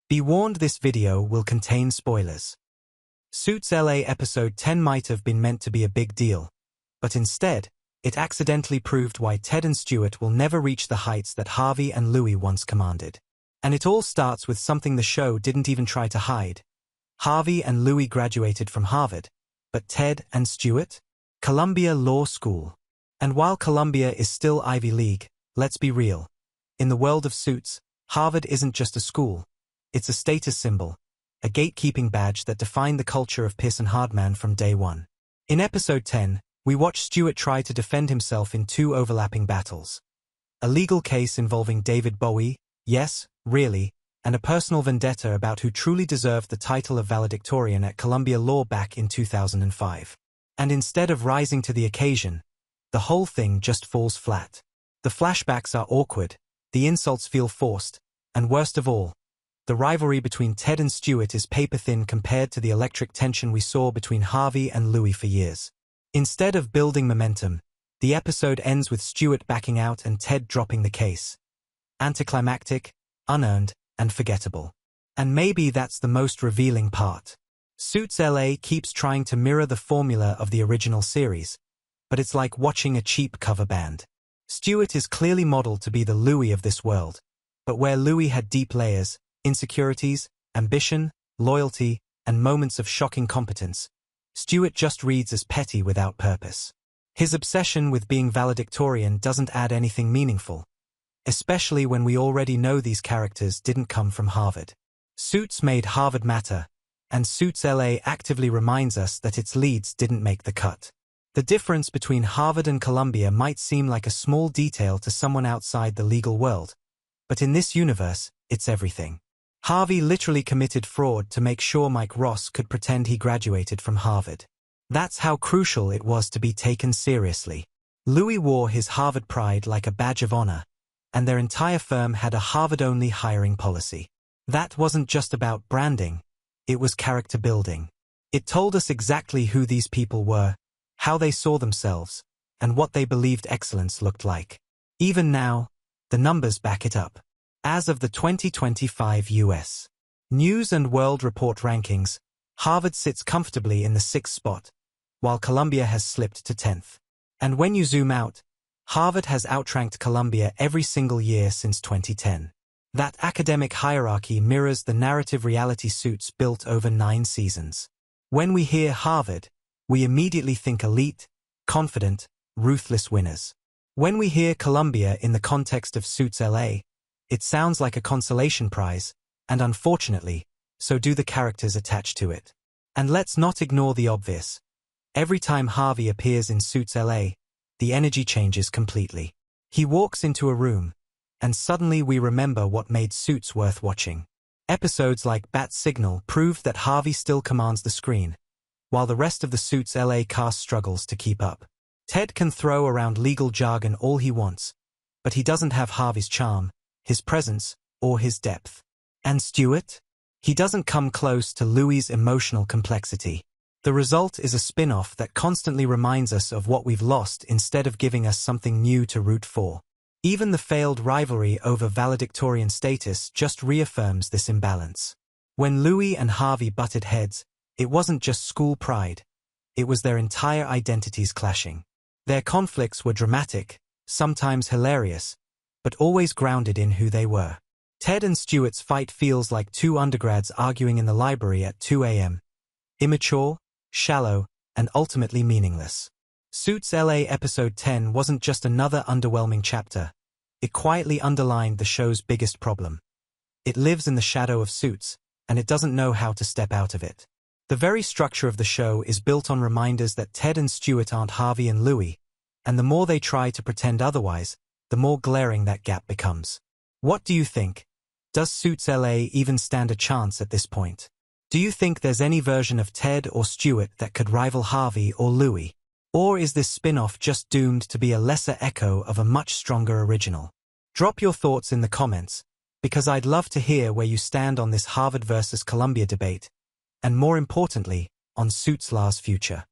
Be warned, this video will contain spoilers. Suits LA episode 10 might have been meant to be a big deal, but instead, it accidentally proved why Ted and Stuart will never reach the heights that Harvey and Louis once commanded. And it all starts with something the show didn't even try to hide. Harvey and Louis graduated from Harvard, but Ted and Stuart? Columbia Law School. And while Columbia is still Ivy League, let's be real. In the world of Suits, Harvard isn't just a school. It's a status symbol, a gatekeeping badge that defined the culture of Pearson-Hardman from day one. In episode 10, we watch Stuart try to defend himself in two overlapping battles. A legal case involving David Bowie, yes, really, and a personal vendetta about who truly deserved the title of valedictorian at Columbia Law back in 2005. And instead of rising to the occasion, the whole thing just falls flat. The flashbacks are awkward, the insults feel forced, and worst of all, the rivalry between Ted and Stuart is paper-thin compared to the electric tension we saw between Harvey and Louis for years. Instead of building momentum, the episode ends with Stuart backing out and Ted dropping the case. Anticlimactic, unearned, and forgettable. And maybe that's the most revealing part. Suits LA keeps trying to mirror the formula of the original series, but it's like watching a cheap cover band. Stuart is clearly modeled to be the Louis of this world, but where Louis had deep layers, insecurities, ambition, loyalty, and moments of shocking competence, Stuart just reads as petty without purpose. His obsession with being valedictorian doesn't add anything meaningful, especially when we already know these characters didn't come from Harvard. Suits made Harvard matter, and Suits LA actively reminds us that its leads didn't make the cut. The difference between Harvard and Columbia might seem like a small detail to someone outside the legal world, but in this universe, it's everything. Harvey literally committed fraud to make sure Mike Ross could pretend he graduated from Harvard. That's how crucial it was to be taken seriously. Louis wore his Harvard pride like a badge of honor, and their entire firm had a Harvard-only hiring policy. That wasn't just about branding, it was character building. It told us exactly who these people were, how they saw themselves, and what they believed excellence looked like. Even now, the numbers back it up. As of the 2025 U.S. News and World Report rankings, Harvard sits comfortably in the 6th spot, while Columbia has slipped to 10th. And when you zoom out, Harvard has outranked Columbia every single year since 2010. That academic hierarchy mirrors the narrative reality Suits built over 9 seasons. When we hear Harvard, we immediately think elite, confident, ruthless winners. When we hear Columbia in the context of Suits LA, it sounds like a consolation prize, and unfortunately, so do the characters attached to it. And let's not ignore the obvious. Every time Harvey appears in Suits LA, the energy changes completely. He walks into a room, and suddenly we remember what made Suits worth watching. Episodes like Bat Signal proved that Harvey still commands the screen, while the rest of the Suits LA cast struggles to keep up. Ted can throw around legal jargon all he wants, but he doesn't have Harvey's charm, his presence, or his depth. And Stuart? He doesn't come close to Louis' emotional complexity. The result is a spin-off that constantly reminds us of what we've lost instead of giving us something new to root for. Even the failed rivalry over valedictorian status just reaffirms this imbalance. When Louis and Harvey butted heads, it wasn't just school pride. It was their entire identities clashing. Their conflicts were dramatic, sometimes hilarious, but always grounded in who they were. Ted and Stuart's fight feels like two undergrads arguing in the library at 2 a.m. Immature, shallow, and ultimately meaningless. Suits LA episode 10 wasn't just another underwhelming chapter. It quietly underlined the show's biggest problem. It lives in the shadow of Suits, and it doesn't know how to step out of it. The very structure of the show is built on reminders that Ted and Stuart aren't Harvey and Louis, and the more they try to pretend otherwise, the more glaring that gap becomes. What do you think? Does Suits LA even stand a chance at this point? Do you think there's any version of Ted or Stuart that could rival Harvey or Louis? Or is this spin-off just doomed to be a lesser echo of a much stronger original? Drop your thoughts in the comments, because I'd love to hear where you stand on this Harvard versus Columbia debate, and more importantly, on Suits LA's future.